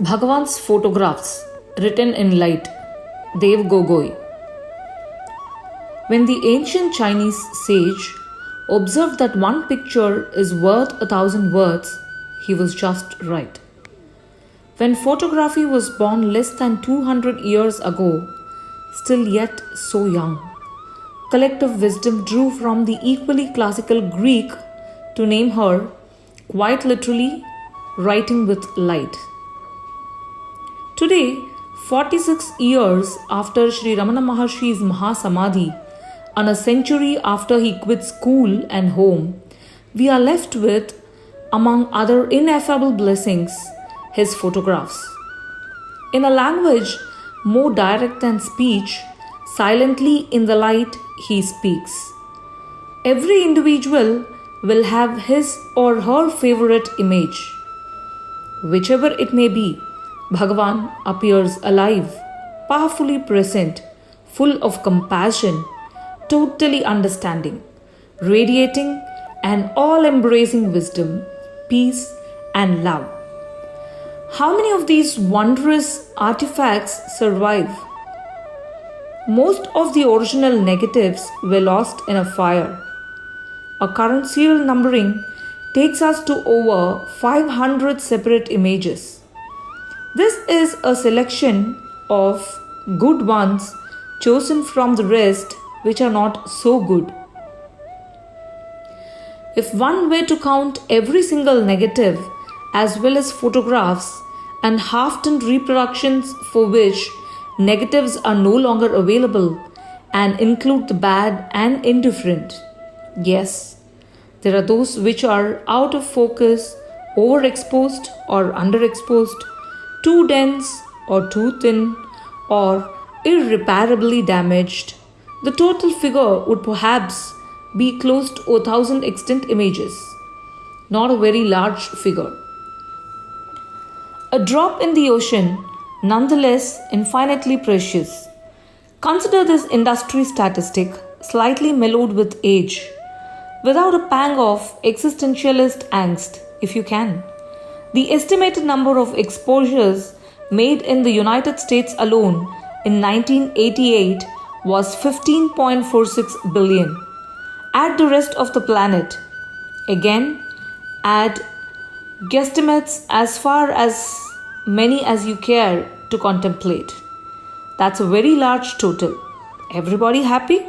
Bhagavan's photographs written in light. Dev Gogoi. When the ancient Chinese sage observed that one picture is worth 1,000 words, he was just right. When photography was born less than 200 years ago, still yet so young, collective wisdom drew from the equally classical Greek to name her, quite literally, writing with light. Today, 46 years after Sri Ramana Maharshi's Mahasamadhi, and a century after he quit school and home, we are left with, among other ineffable blessings, his photographs. In a language more direct than speech, silently in the light he speaks. Every individual will have his or her favorite image. Whichever it may be, Bhagavan appears alive, powerfully present, full of compassion, totally understanding, radiating an all-embracing wisdom, peace and love. How many of these wondrous artifacts survive? Most of the original negatives were lost in a fire. Our current serial numbering takes us to over 500 separate images. This is a selection of good ones chosen from the rest which are not so good. If one were to count every single negative as well as photographs and half-ton reproductions for which negatives are no longer available and include the bad and indifferent, yes, there are those which are out of focus, overexposed or underexposed, too dense or too thin, or irreparably damaged. The total figure would perhaps be close to 1,000 extant images. Not a very large figure. A drop in the ocean, nonetheless infinitely precious. Consider this industry statistic, slightly mellowed with age, without a pang of existentialist angst, if you can. The estimated number of exposures made in the United States alone in 1988 was 15.46 billion. Add the rest of the planet. Again, add guesstimates as far as many as you care to contemplate. That's a very large total. Everybody happy?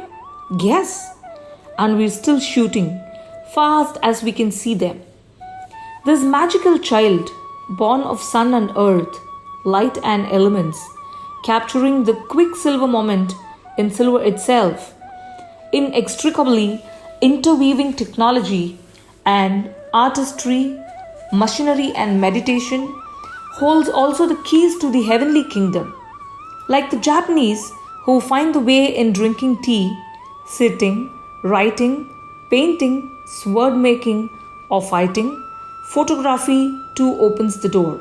Yes. And we're still shooting, fast as we can see them. This magical child, born of sun and earth, light and elements, capturing the quicksilver moment in silver itself, inextricably interweaving technology and artistry, machinery and meditation, holds also the keys to the heavenly kingdom. Like the Japanese who find the way in drinking tea, sitting, writing, painting, sword making or fighting, photography too opens the door.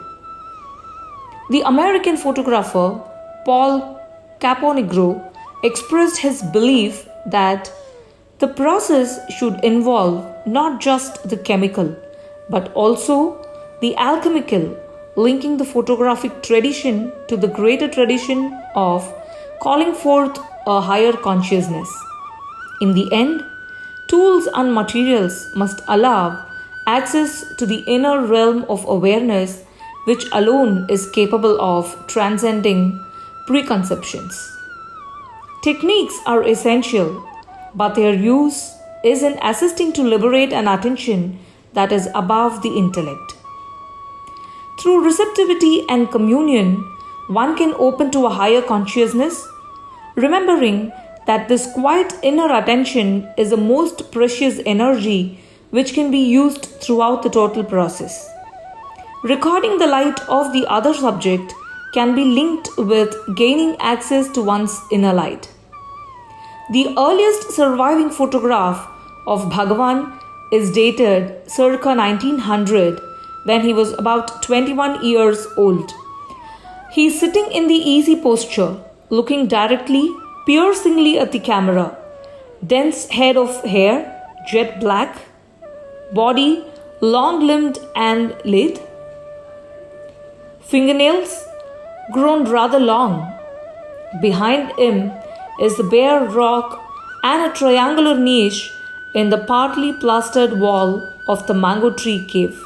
The American photographer Paul Caponegro expressed his belief that the process should involve not just the chemical but also the alchemical, linking the photographic tradition to the greater tradition of calling forth a higher consciousness. In the end, tools and materials must allow access to the inner realm of awareness which alone is capable of transcending preconceptions. Techniques are essential, but their use is in assisting to liberate an attention that is above the intellect. Through receptivity and communion, one can open to a higher consciousness, remembering that this quiet inner attention is the most precious energy which can be used throughout the total process. Recording the light of the other subject can be linked with gaining access to one's inner light. The earliest surviving photograph of Bhagavan is dated circa 1900 when he was about 21 years old. He is sitting in the easy posture, looking directly, piercingly at the camera. Dense head of hair, jet black, body long-limbed and lithe, fingernails grown rather long. Behind him is the bare rock and a triangular niche in the partly plastered wall of the mango tree cave.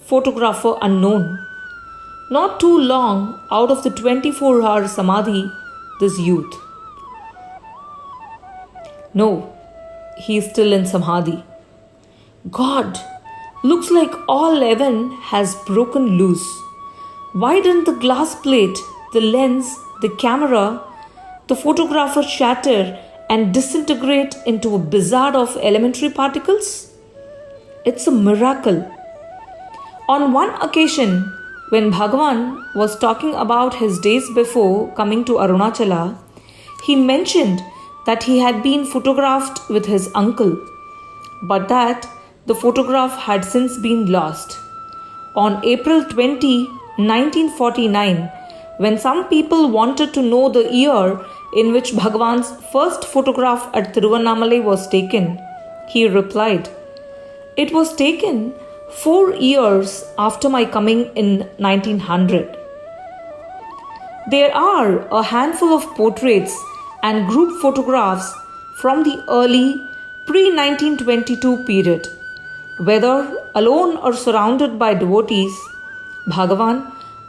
Photographer unknown. Not too long out of the 24-hour samadhi, this youth. No, he is still in samadhi. God, looks like all heaven has broken loose. Why didn't the glass plate, the lens, the camera, the photographer shatter and disintegrate into a blizzard of elementary particles? It's a miracle. On one occasion, when Bhagavan was talking about his days before coming to Arunachala, he mentioned that he had been photographed with his uncle, but that the photograph had since been lost. On April 20, 1949, when some people wanted to know the year in which Bhagavan's first photograph at Tiruvannamalai was taken, he replied, "It was taken 4 years after my coming in 1900. There are a handful of portraits and group photographs from the early pre-1922 period. Whether alone or surrounded by devotees, Bhagavan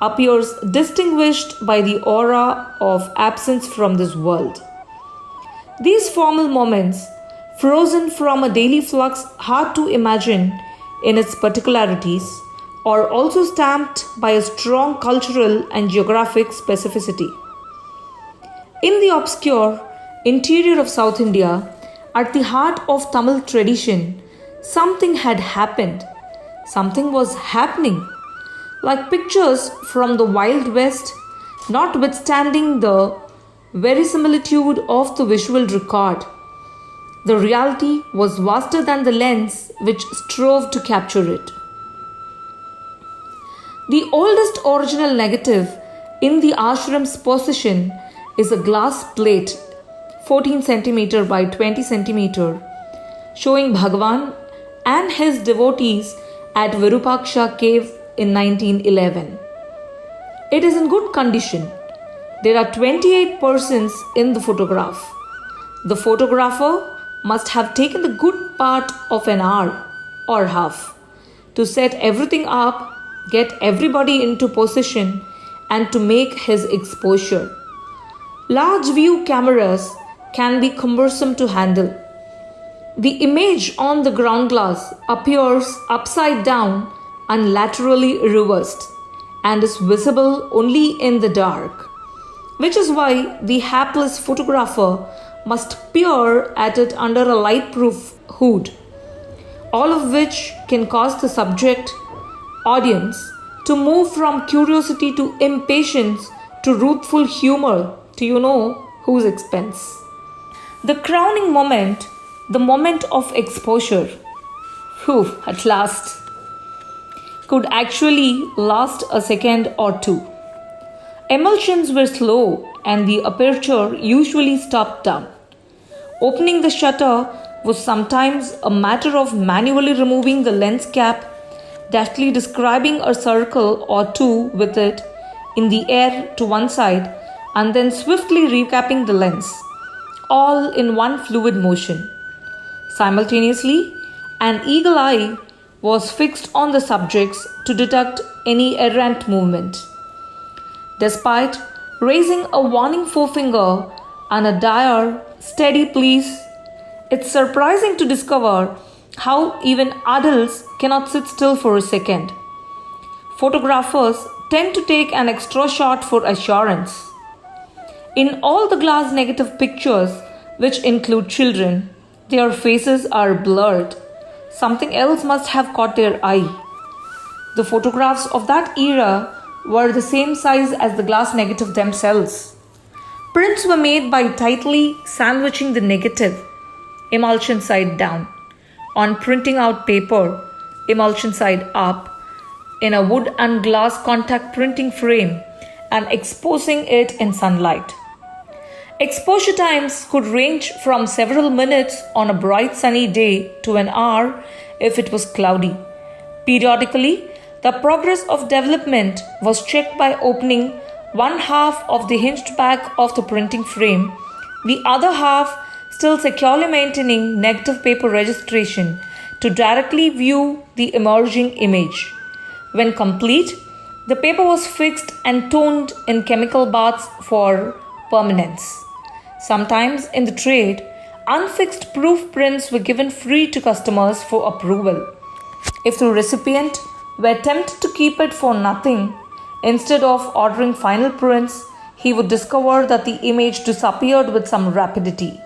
appears distinguished by the aura of absence from this world. These formal moments, frozen from a daily flux hard to imagine in its particularities, are also stamped by a strong cultural and geographic specificity. In the obscure interior of South India, at the heart of Tamil tradition, something had happened. Something was happening. Like pictures from the Wild West, notwithstanding the verisimilitude of the visual record, the reality was vaster than the lens which strove to capture it. The oldest original negative in the ashram's possession is a glass plate 14 cm by 20 cm showing Bhagavan and his devotees at Virupaksha cave in 1911. It is in good condition. There are 28 persons in the photograph. The photographer must have taken the good part of an hour or half to set everything up, get everybody into position, and to make his exposure. Large view cameras can be cumbersome to handle. The image on the ground glass appears upside down and laterally reversed and is visible only in the dark, which is why the hapless photographer must peer at it under a light-proof hood, all of which can cause the subject audience to move from curiosity to impatience to ruthful humor to you know whose expense. The crowning moment, the moment of exposure, at last, could actually last a second or two. Emulsions were slow and the aperture usually stopped down. Opening the shutter was sometimes a matter of manually removing the lens cap, deftly describing a circle or two with it in the air to one side, and then swiftly recapping the lens, all in one fluid motion. Simultaneously, an eagle eye was fixed on the subjects to detect any errant movement. Despite raising a warning forefinger and a dire, steady please, it's surprising to discover how even adults cannot sit still for a second. Photographers tend to take an extra shot for assurance. In all the glass negative pictures, which include children, their faces are blurred. Something else must have caught their eye. The photographs of that era were the same size as the glass negative themselves. Prints were made by tightly sandwiching the negative, emulsion side down, on printing out paper, emulsion side up, in a wood and glass contact printing frame and exposing it in sunlight. Exposure times could range from several minutes on a bright sunny day to an hour if it was cloudy. Periodically, The progress of development was checked by opening one half of the hinged back of the printing frame, the other half still securely maintaining negative paper registration to directly view the emerging image. When complete, the paper was fixed and toned in chemical baths for permanence. Sometimes in the trade, unfixed proof prints were given free to customers for approval. If the recipient were tempted to keep it for nothing, instead of ordering final prints, he would discover that the image disappeared with some rapidity.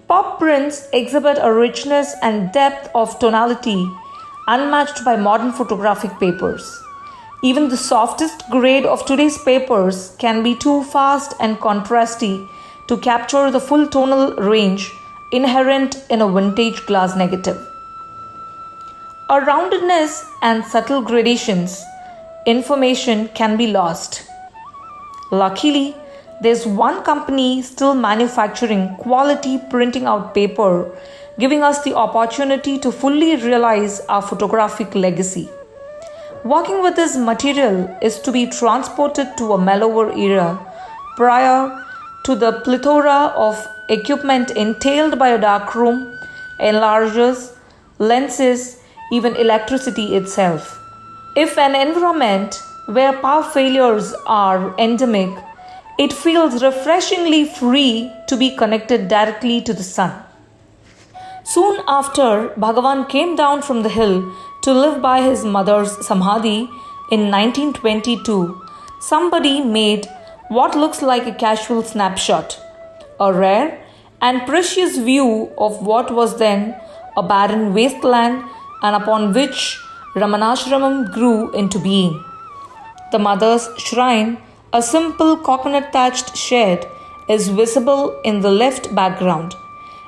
Pop prints exhibit a richness and depth of tonality unmatched by modern photographic papers. Even the softest grade of today's papers can be too fast and contrasty to capture the full tonal range inherent in a vintage glass negative. A roundedness and subtle gradations, information can be lost. Luckily, there's one company still manufacturing quality printing out paper, giving us the opportunity to fully realize our photographic legacy. Working with this material is to be transported to a mellower era prior to the plethora of equipment entailed by a darkroom, enlargers, lenses, even electricity itself. If an environment where power failures are endemic, it feels refreshingly free to be connected directly to the sun. Soon after, Bhagavan came down from the hill to live by his mother's samadhi in 1922. Somebody made what looks like a casual snapshot, a rare and precious view of what was then a barren wasteland and upon which Ramanashramam grew into being. The mother's shrine, a simple coconut-thatched shed, is visible in the left background.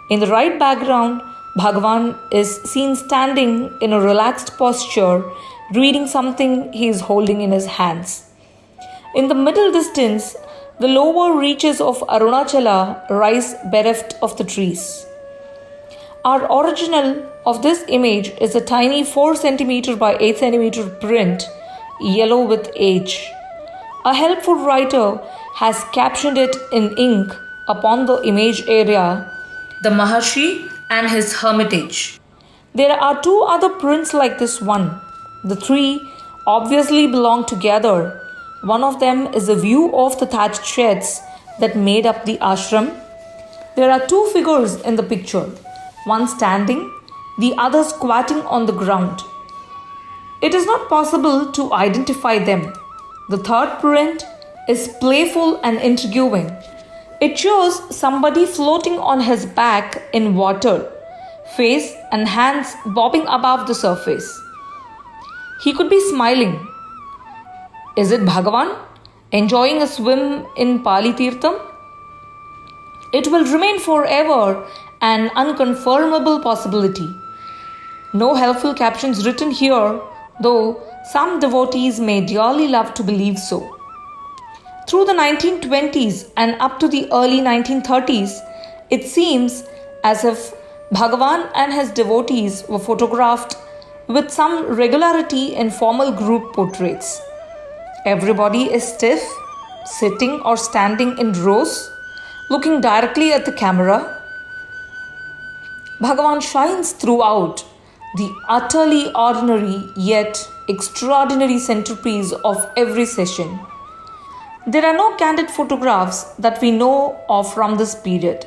In the right background, Bhagavan is seen standing in a relaxed posture, reading something he is holding in his hands. In the middle distance, the lower reaches of Arunachala rise bereft of the trees. Our original of this image is a tiny 4 cm by 8 cm print, yellow with age. A helpful writer has captioned it in ink upon the image area, "The Maharshi and his hermitage." There are 2 other prints like this one. The 3 obviously belong together. One of them is a view of the thatched sheds that made up the ashram. There are 2 figures in the picture, one standing, the other squatting on the ground. It is not possible to identify them. The third print is playful and intriguing. It shows somebody floating on his back in water, face and hands bobbing above the surface. He could be smiling. Is it Bhagavan enjoying a swim in Pali Tirtham? It will remain forever an unconfirmable possibility. No helpful captions written here, though some devotees may dearly love to believe so. Through the 1920s and up to the early 1930s, it seems as if Bhagavan and his devotees were photographed with some regularity in formal group portraits. Everybody is stiff, sitting or standing in rows, looking directly at the camera. Bhagavan shines throughout, the utterly ordinary yet extraordinary centerpiece of every session. There are no candid photographs that we know of from this period.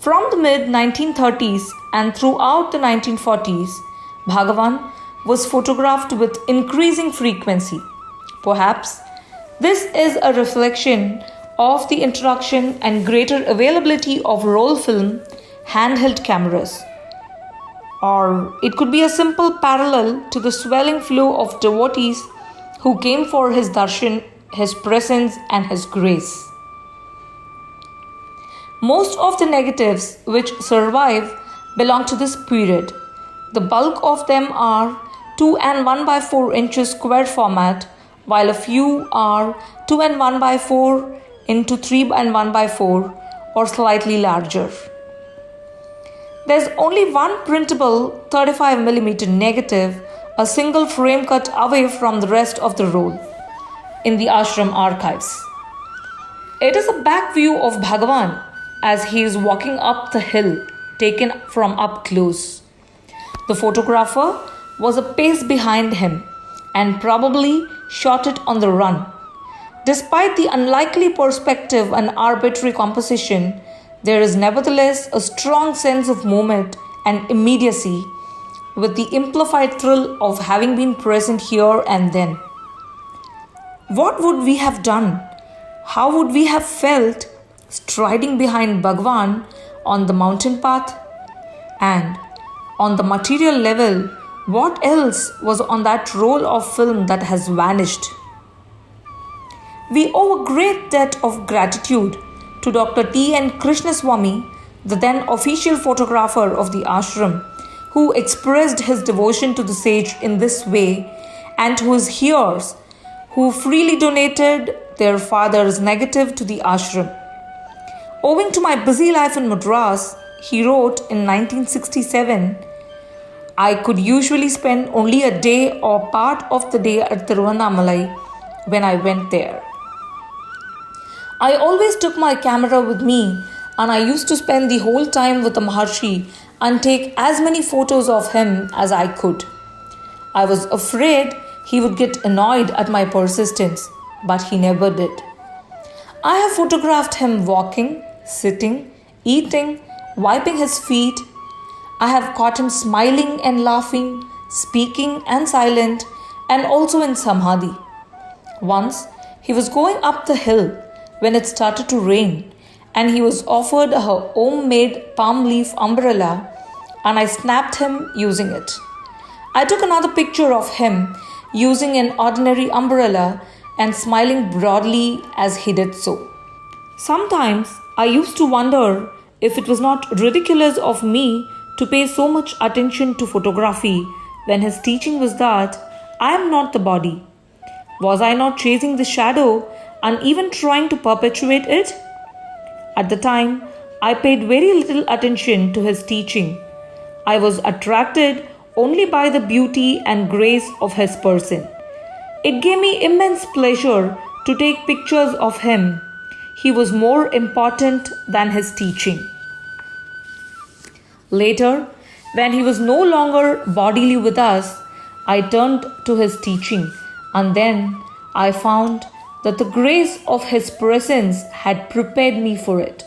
From the mid-1930s and throughout the 1940s, Bhagavan was photographed with increasing frequency. Perhaps this is a reflection of the introduction and greater availability of roll film handheld cameras. Or it could be a simple parallel to the swelling flow of devotees who came for his darshan, his presence and his grace. Most of the negatives which survive belong to this period. The bulk of them are 2 and 1/4 inches square format, while a few are 2 and 1/4 into 3 and 1/4 or slightly larger. There's only one printable 35mm negative a single frame cut away from the rest of the roll, in the ashram archives. It is a back view of Bhagavan as he is walking up the hill, taken from up close. The photographer was a pace behind him and probably shot it on the run. Despite the unlikely perspective and arbitrary composition, there is nevertheless a strong sense of moment and immediacy, with the amplified thrill of having been present here and then. What would we have done? How would we have felt striding behind Bhagavan on the mountain path? And on the material level, what else was on that roll of film that has vanished? We owe a great debt of gratitude to Dr. T. N. Krishnaswamy, the then official photographer of the ashram, who expressed his devotion to the sage in this way, and to his hearers who freely donated their father's negative to the ashram. Owing to my busy life in Madras, he wrote in 1967, I could usually spend only a day or part of the day at Arunachala when I went there. I always took my camera with me, and I used to spend the whole time with the Maharshi and take as many photos of him as I could. I was afraid he would get annoyed at my persistence, but he never did. I have photographed him walking, sitting, eating, wiping his feet. I have caught him smiling and laughing, speaking and silent, and also in samadhi. Once, he was going up the hill when it started to rain, and he was offered a homemade palm leaf umbrella, and I snapped him using it. I took another picture of him using an ordinary umbrella and smiling broadly as he did so. Sometimes I used to wonder if it was not ridiculous of me to pay so much attention to photography when his teaching was that I am not the body. Was I not chasing the shadow and even trying to perpetuate it? At the time, I paid very little attention to his teaching. I was attracted only by the beauty and grace of his person. It gave me immense pleasure to take pictures of him. He was more important than his teaching. Later, when he was no longer bodily with us, I turned to his teaching, and then I found that the grace of his presence had prepared me for it.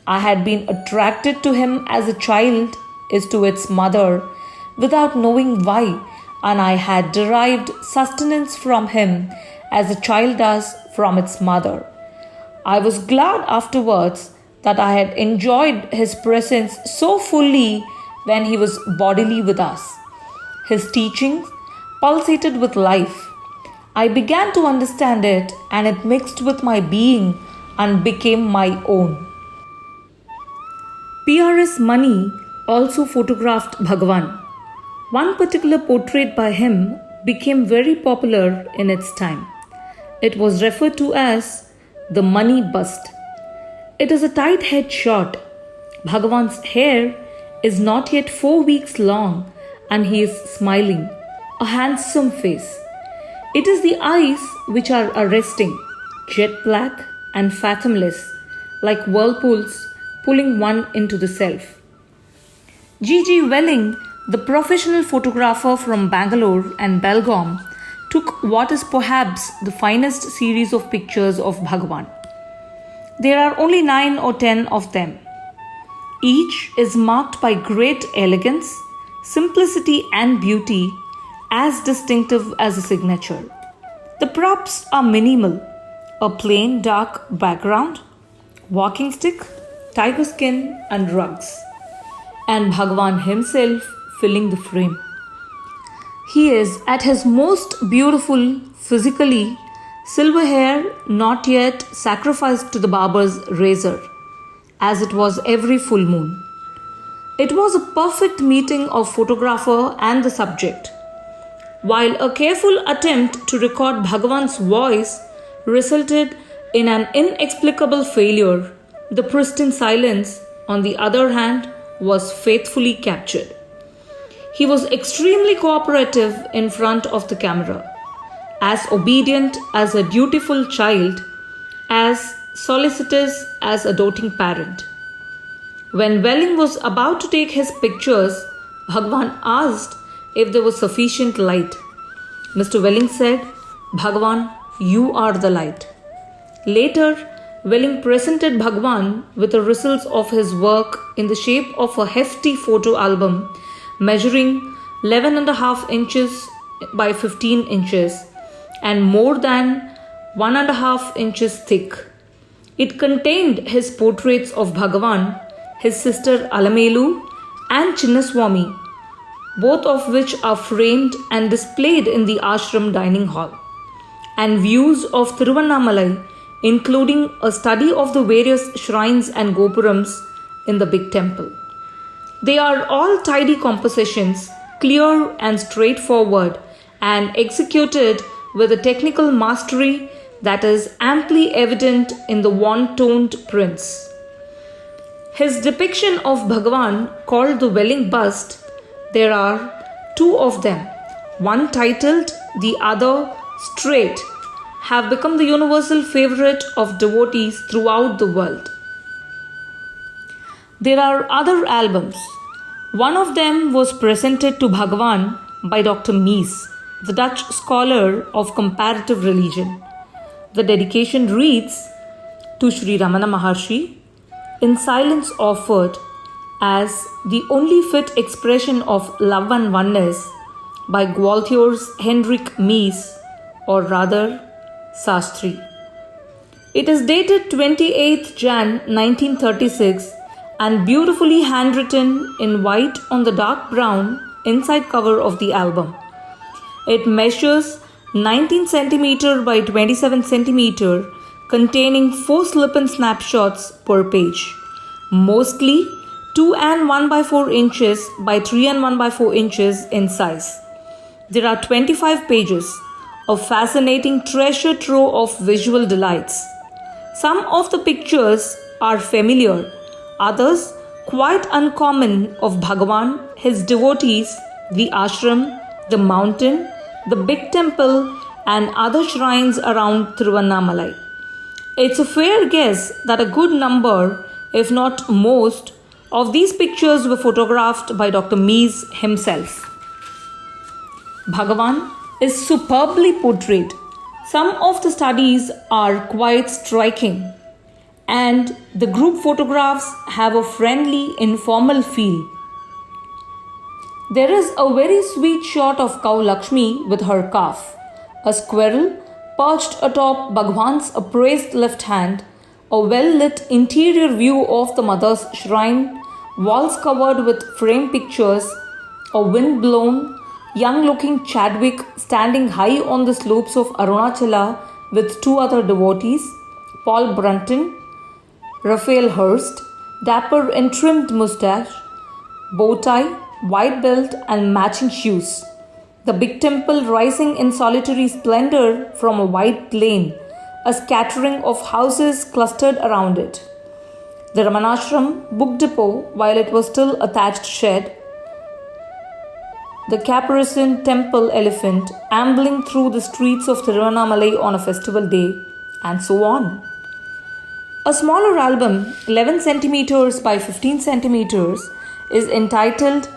I had been attracted to him as a child is to its mother, without knowing why, and I had derived sustenance from him as a child does from its mother. I was glad afterwards that I had enjoyed his presence so fully when he was bodily with us. His teachings pulsated with life. I began to understand it, and it mixed with my being and became my own. P.R.S. Mani also photographed Bhagavan. One particular portrait by him became very popular in its time. It was referred to as the Mani bust. It is a tight head shot. Bhagavan's hair is not yet 4 weeks long, and he is smiling, a handsome face. It is the eyes which are arresting, jet black and fathomless, like whirlpools pulling one into the self. G.G. Welling, the professional photographer from Bangalore and Belgaum, took what is perhaps the finest series of pictures of Bhagavan. There are only 9 or 10 of them. Each is marked by great elegance, simplicity and beauty, as distinctive as a signature. The props are minimal: a plain dark background, walking stick, tiger skin and rugs, and Bhagavan himself filling the frame. He is at his most beautiful physically, silver hair not yet sacrificed to the barber's razor, as it was every full moon. It was a perfect meeting of photographer and the subject. While a careful attempt to record Bhagavan's voice resulted in an inexplicable failure, the pristine silence, on the other hand, was faithfully captured. He was extremely cooperative in front of the camera, as obedient as a dutiful child, as solicitous as a doting parent. When Welling was about to take his pictures, Bhagavan asked if there was sufficient light. Mr. Welling said, "Bhagavan, you are the light." Later, Welling presented Bhagavan with the results of his work in the shape of a hefty photo album measuring 11.5 inches by 15 inches and more than 1.5 inches thick. It contained his portraits of Bhagavan, his sister Alamelu, and Chinnaswamy, both of which are framed and displayed in the ashram dining hall, and views of Tiruvannamalai, including a study of the various shrines and gopurams in the big temple. They are all tidy compositions, clear and straightforward, and executed with a technical mastery that is amply evident in the one-toned prints. His depiction of Bhagavan, called the Welling bust, there are two of them, one titled, the other straight, have become the universal favorite of devotees throughout the world. There are other albums. One of them was presented to Bhagavan by Dr. Mies, the Dutch scholar of comparative religion. The dedication reads, "To Sri Ramana Maharshi, in silence offered as the only fit expression of love and oneness by Gualtier's Hendrik Mies, or rather Sastri." It is dated 28th Jan 1936 and beautifully handwritten in white on the dark brown inside cover of the album. It measures 19 cm by 27 cm, containing 4 slip-in snapshots per page, mostly 2 and 1 by 4 inches by 3 and 1 by 4 inches in size. There are 25 pages, a fascinating treasure trove of visual delights. Some of the pictures are familiar, others quite uncommon, of Bhagavan, his devotees, the ashram, the mountain, the big temple, and other shrines around Tiruvannamalai. It's a fair guess that a good number, if not most, of these pictures were photographed by Dr. Mies himself. Bhagavan is superbly portrayed. Some of the studies are quite striking, and the group photographs have a friendly, informal feel. There is a very sweet shot of cow Lakshmi with her calf, a squirrel perched atop Bhagavan's upraised left hand, a well-lit interior view of the mother's shrine, walls covered with framed pictures, a wind-blown, young-looking Chadwick standing high on the slopes of Arunachala with 2 other devotees, Paul Brunton, Raphael Hurst, dapper and trimmed moustache, bow tie, white belt and matching shoes. The big temple rising in solitary splendor from a wide plain, a scattering of houses clustered around it. The Ramanashram book depot, while it was still a thatched shed, the caparisoned temple elephant ambling through the streets of Tiruvannamalai on a festival day, and so on. A smaller album, 11 cm by 15 cm, is entitled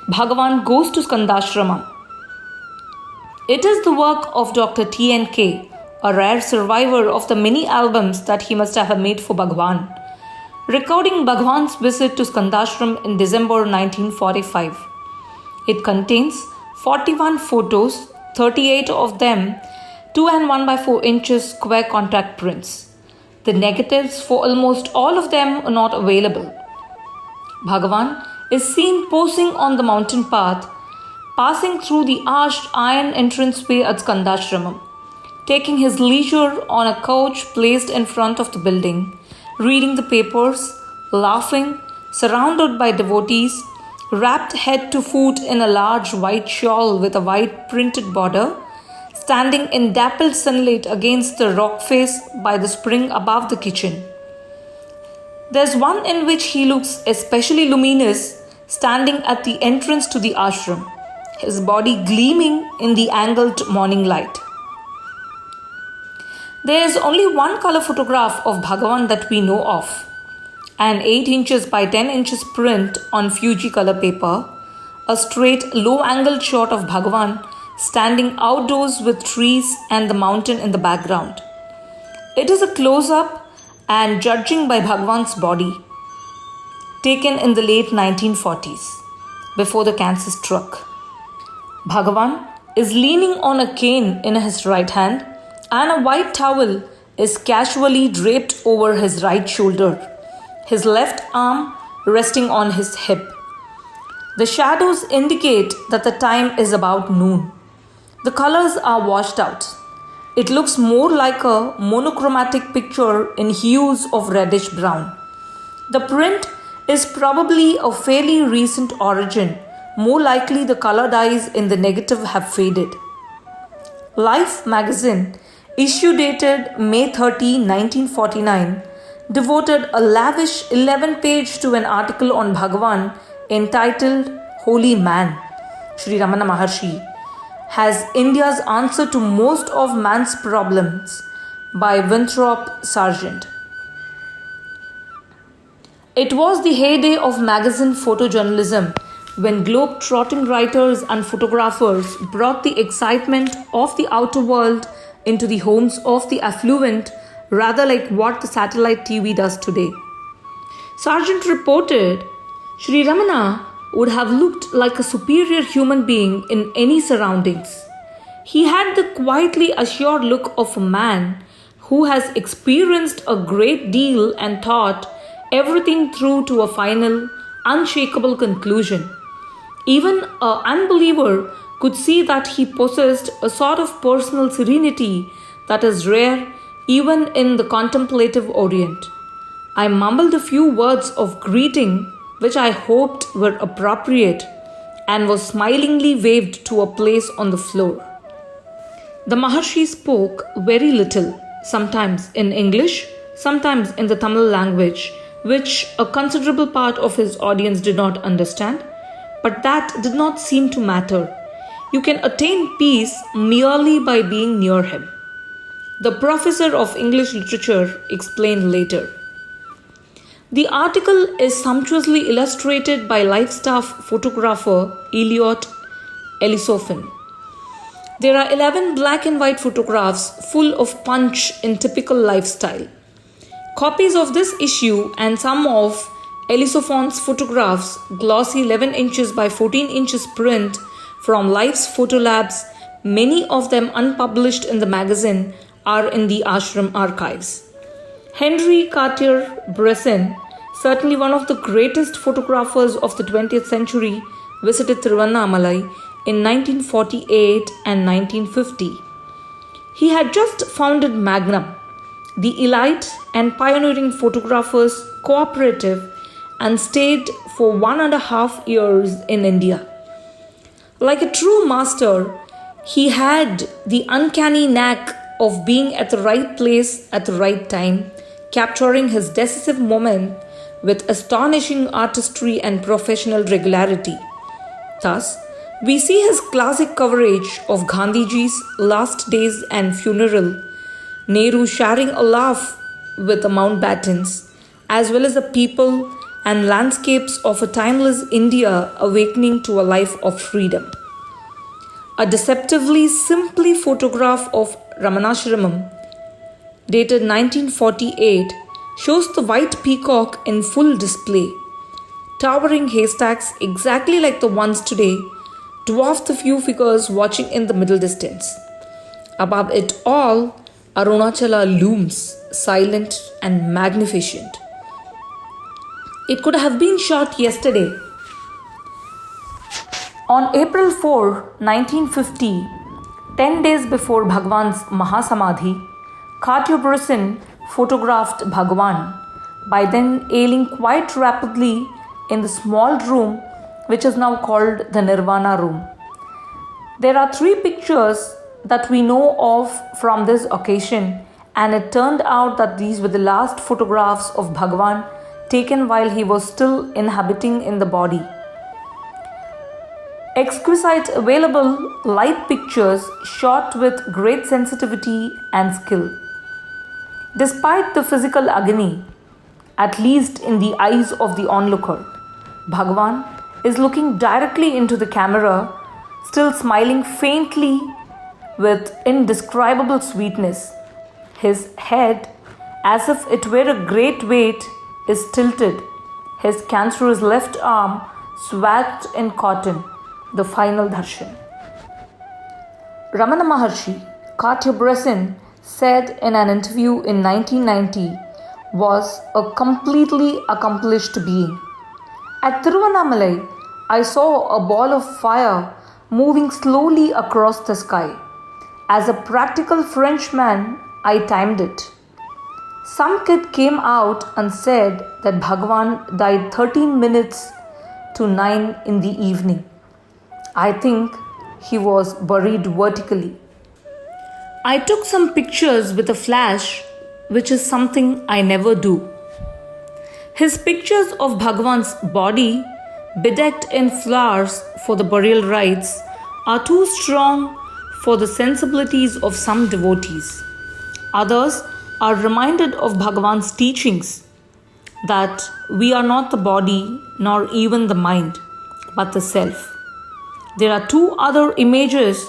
Bhagavan Goes to Skandashrama. It is the work of Dr. T.N.K., a rare survivor of the many albums that he must have made for Bhagavan, recording Bhagavan's visit to Skandashram in December 1945. It contains 41 photos, 38 of them 2 and 1 by 4 inches square contact prints. The negatives for almost all of them are not available. Bhagavan is seen posing on the mountain path, passing through the arched iron entranceway at Skandashramam, taking his leisure on a couch placed in front of the building, reading the papers, laughing, surrounded by devotees, wrapped head to foot in a large white shawl with a white printed border, standing in dappled sunlight against the rock face by the spring above the kitchen. There's one in which he looks especially luminous, standing at the entrance to the ashram. his body gleaming in the angled morning light. There is only one color photograph of Bhagavan that we know of, an 8 inches by 10 inches print on Fuji color paper, a straight low-angled shot of Bhagavan standing outdoors with trees and the mountain in the background. It is a close-up and judging by Bhagavan's body, taken in the late 1940s, before the cancer struck. Bhagavan is leaning on a cane in his right hand, and a white towel is casually draped over his right shoulder, his left arm resting on his hip. The shadows indicate that the time is about noon. The colors are washed out. It looks more like a monochromatic picture in hues of reddish brown. The print is probably of fairly recent origin. More likely the color dyes in the negative have faded. Life magazine, issue dated May 30, 1949, devoted a lavish 11-page to an article on Bhagavan entitled Holy Man. Sri Ramana Maharshi has India's answer to most of man's problems by Winthrop Sargent. It was the heyday of magazine photojournalism when globe-trotting writers and photographers brought the excitement of the outer world into the homes of the affluent, rather like what the satellite TV does today. Sargent reported, Sri Ramana would have looked like a superior human being in any surroundings. He had the quietly assured look of a man who has experienced a great deal and thought everything through to a final, unshakable conclusion. Even an unbeliever could see that he possessed a sort of personal serenity that is rare even in the contemplative Orient. I mumbled a few words of greeting which I hoped were appropriate and was smilingly waved to a place on the floor. The Maharshi spoke very little, sometimes in English, sometimes in the Tamil language, which a considerable part of his audience did not understand, but that did not seem to matter. You can attain peace merely by being near him. The professor of English literature explained later. The article is sumptuously illustrated by Lifestaff photographer Eliot Elisophen. There are 11 black and white photographs full of punch in typical lifestyle. Copies of this issue and some of Elisophen's photographs, glossy 11 inches by 14 inches print from Life's Photo Labs, many of them unpublished in the magazine, are in the ashram archives. Henry Cartier-Bresson, certainly one of the greatest photographers of the 20th century, visited Tiruvannamalai in 1948 and 1950. He had just founded Magnum, the elite and pioneering photographers cooperative, and stayed for 1.5 years in India. Like a true master, he had the uncanny knack of being at the right place at the right time, capturing his decisive moment with astonishing artistry and professional regularity. Thus, we see his classic coverage of Gandhiji's last days and funeral, Nehru sharing a laugh with the Mountbattens, as well as the people and landscapes of a timeless India awakening to a life of freedom. A deceptively simply photograph of Ramanashramam, dated 1948, shows the white peacock in full display. Towering haystacks exactly like the ones today dwarf the few figures watching in the middle distance. Above it all, Arunachala looms, silent and magnificent. It could have been shot yesterday. On April 4, 1950, 10 days before Bhagavan's Mahasamadhi, Cartier-Bresson photographed Bhagavan, by then ailing quite rapidly in the small room which is now called the Nirvana room. There are 3 pictures that we know of from this occasion, and it turned out that these were the last photographs of Bhagavan taken while he was still inhabiting in the body. exquisite available light pictures shot with great sensitivity and skill. Despite the physical agony, at least in the eyes of the onlooker, Bhagavan is looking directly into the camera, still smiling faintly with indescribable sweetness. His head, as if it were a great weight, is tilted, his cancerous left arm swathed in cotton, the final darshan. Ramana Maharshi, Cartier-Bresson, said in an interview in 1990, was a completely accomplished being. At Tiruvannamalai, I saw a ball of fire moving slowly across the sky. As a practical Frenchman, I timed it. Some kid came out and said that Bhagavan died 13 minutes to 9 in the evening. I think he was buried vertically. I took some pictures with a flash, which is something I never do. His pictures of Bhagavan's body, bedecked in flowers for the burial rites, are too strong for the sensibilities of some devotees. Others are reminded of Bhagavan's teachings that we are not the body nor even the mind, but the self. There are two other images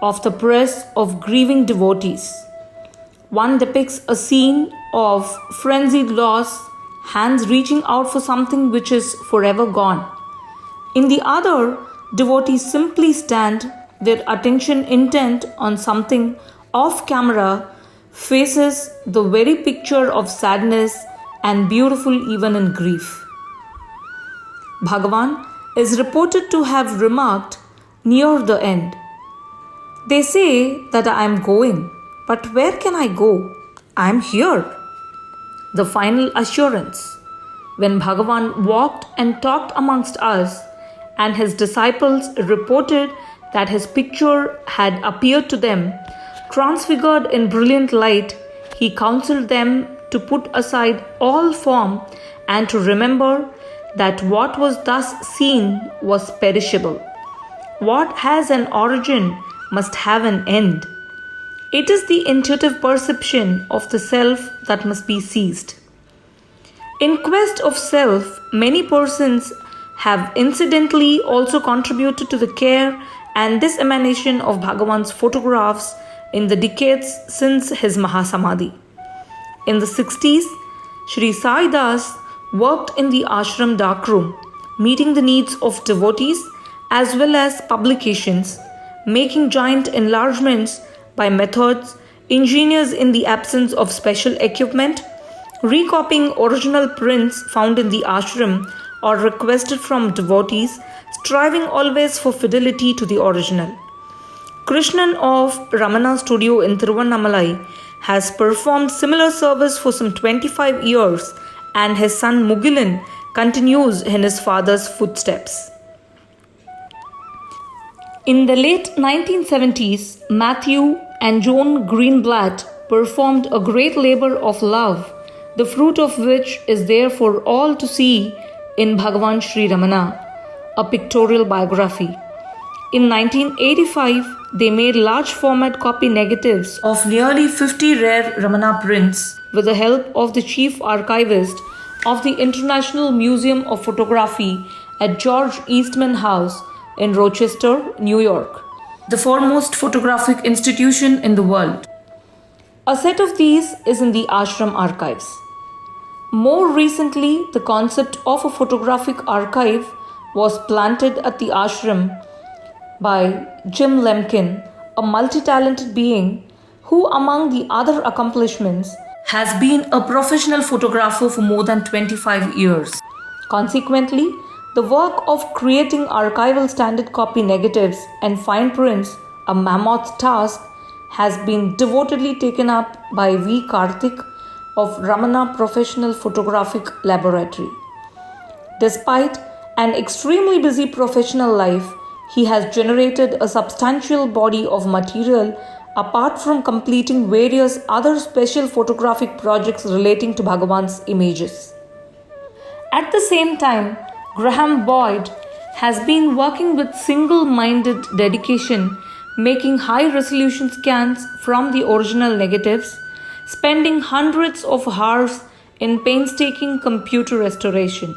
of the press of grieving devotees. One depicts a scene of frenzied loss, hands reaching out for something which is forever gone. In the other, devotees simply stand, their attention intent on something off camera, faces the very picture of sadness and beautiful even in grief. Bhagavan is reported to have remarked near the end, "They say that I am going, but where can I go? I am here." The final assurance, when Bhagavan walked and talked amongst us, and his disciples reported that his picture had appeared to them, transfigured in brilliant light, he counseled them to put aside all form and to remember that what was thus seen was perishable. What has an origin must have an end. It is the intuitive perception of the self that must be seized. In quest of self, many persons have incidentally also contributed to the care and dissemination of Bhagavan's photographs in the decades since his Mahasamadhi. In the 60s, Sri Sai Das worked in the ashram darkroom, meeting the needs of devotees as well as publications, making giant enlargements by methods ingenious in the absence of special equipment, recopying original prints found in the ashram or requested from devotees, striving always for fidelity to the original. Krishnan of Ramana Studio in Tiruvannamalai has performed similar service for some 25 years, and his son Mugilan continues in his father's footsteps. In the late 1970s, Matthew and Joan Greenblatt performed a great labor of love, the fruit of which is there for all to see in Bhagavan Sri Ramana, a pictorial biography. In 1985, they made large format copy negatives of nearly 50 rare Ramana prints with the help of the chief archivist of the International Museum of Photography at George Eastman House in Rochester, New York, the foremost photographic institution in the world. A set of these is in the ashram archives. More recently, the concept of a photographic archive was planted at the ashram by Jim Lemkin, a multi-talented being who, among the other accomplishments, has been a professional photographer for more than 25 years. Consequently, the work of creating archival standard copy negatives and fine prints, a mammoth task, has been devotedly taken up by V. Karthik of Ramana Professional Photographic Laboratory. Despite an extremely busy professional life, he has generated a substantial body of material apart from completing various other special photographic projects relating to Bhagavan's images. At the same time, Graham Boyd has been working with single-minded dedication, making high-resolution scans from the original negatives, spending hundreds of hours in painstaking computer restoration.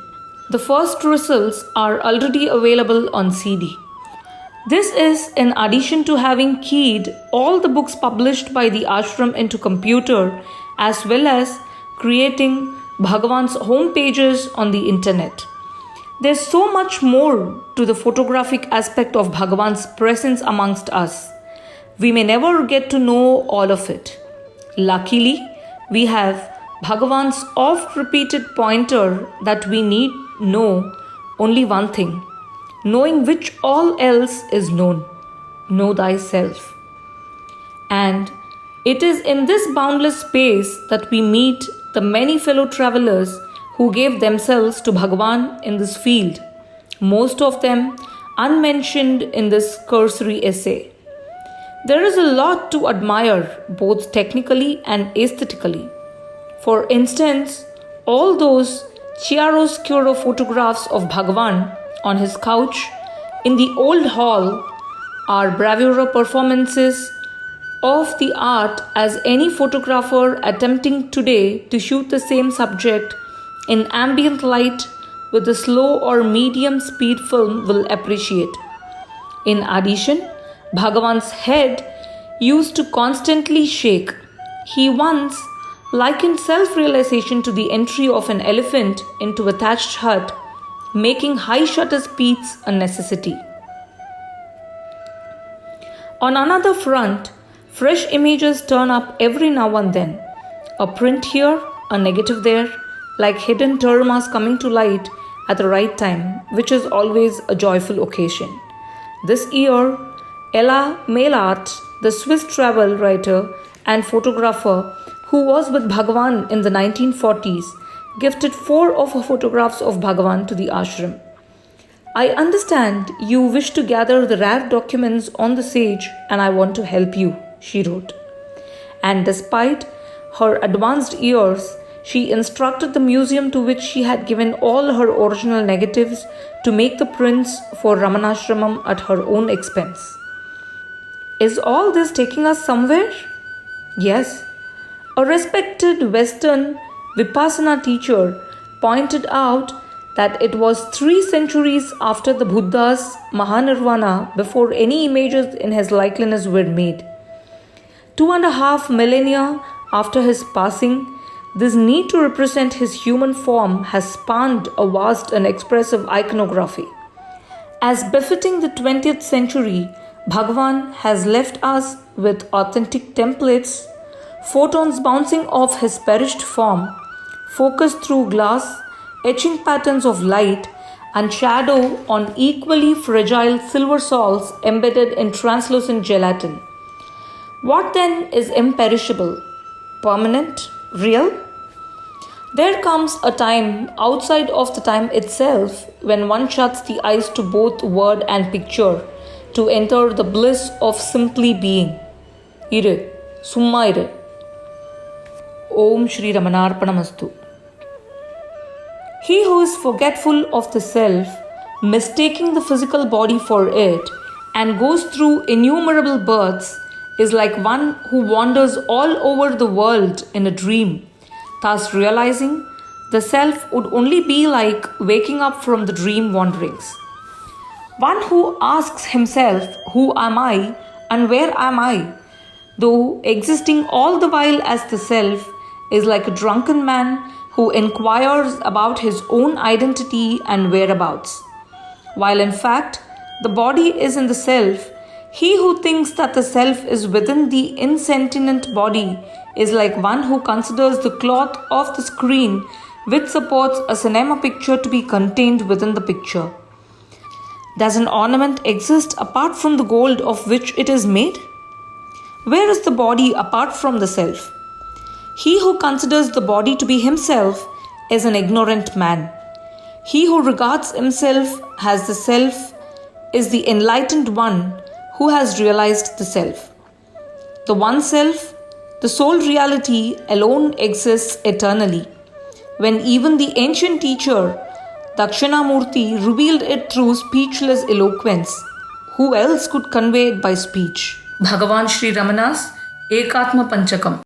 The first results are already available on CD. This is in addition to having keyed all the books published by the ashram into computer, as well as creating Bhagavan's home pages on the internet. There's so much more to the photographic aspect of Bhagavan's presence amongst us. We may never get to know all of it. Luckily, we have Bhagavan's oft-repeated pointer that we need know only one thing, knowing which all else is known. Know thyself. And it is in this boundless space that we meet the many fellow travelers who gave themselves to Bhagavan in this field, most of them unmentioned in this cursory essay. There is a lot to admire, both technically and aesthetically. For instance, all those chiaroscuro photographs of Bhagavan on his couch in the old hall are bravura performances of the art as any photographer attempting today to shoot the same subject in ambient light with a slow or medium speed film will appreciate. In addition, Bhagavan's head used to constantly shake. He once likened self-realization to the entry of an elephant into a thatched hut, making high shutter speeds a necessity. On another front, fresh images turn up every now and then. A print here, a negative there, like hidden dharmas coming to light at the right time, which is always a joyful occasion. This year, Ella Maillart, the Swiss travel writer and photographer who was with Bhagavan in the 1940s, gifted 4 of her photographs of Bhagavan to the ashram. I understand you wish to gather the rare documents on the sage and I want to help you, she wrote. And despite her advanced years, she instructed the museum to which she had given all her original negatives to make the prints for Ramanashramam at her own expense. Is all this taking us somewhere? Yes. A respected Western Vipassana teacher pointed out that it was 3 centuries after the Buddha's Mahanirvana before any images in his likeness were made. 2.5 millennia after his passing, this need to represent his human form has spawned a vast and expressive iconography. As befitting the 20th century, Bhagavan has left us with authentic templates, photons bouncing off his perished form, focused through glass, etching patterns of light and shadow on equally fragile silver sols embedded in translucent gelatin. What then is imperishable, permanent, real? There comes a time outside of the time itself when one shuts the eyes to both word and picture to enter the bliss of simply being. Iru, summa iru. Om Shri Ramanarpanamastu. He who is forgetful of the self, mistaking the physical body for it, and goes through innumerable births, is like one who wanders all over the world in a dream, thus realizing the self would only be like waking up from the dream wanderings. One who asks himself, who am I and where am I, though existing all the while as the self, is like a drunken man who inquires about his own identity and whereabouts. While in fact, the body is in the self, he who thinks that the self is within the insentient body is like one who considers the cloth of the screen which supports a cinema picture to be contained within the picture. Does an ornament exist apart from the gold of which it is made? Where is the body apart from the self? He who considers the body to be himself is an ignorant man. He who regards himself as the self is the enlightened one who has realized the self. The one self, the sole reality, alone exists eternally. When even the ancient teacher, Dakshinamurti revealed it through speechless eloquence. Who else could convey it by speech? Bhagavan Sri Ramana's Ekatma Panchakam.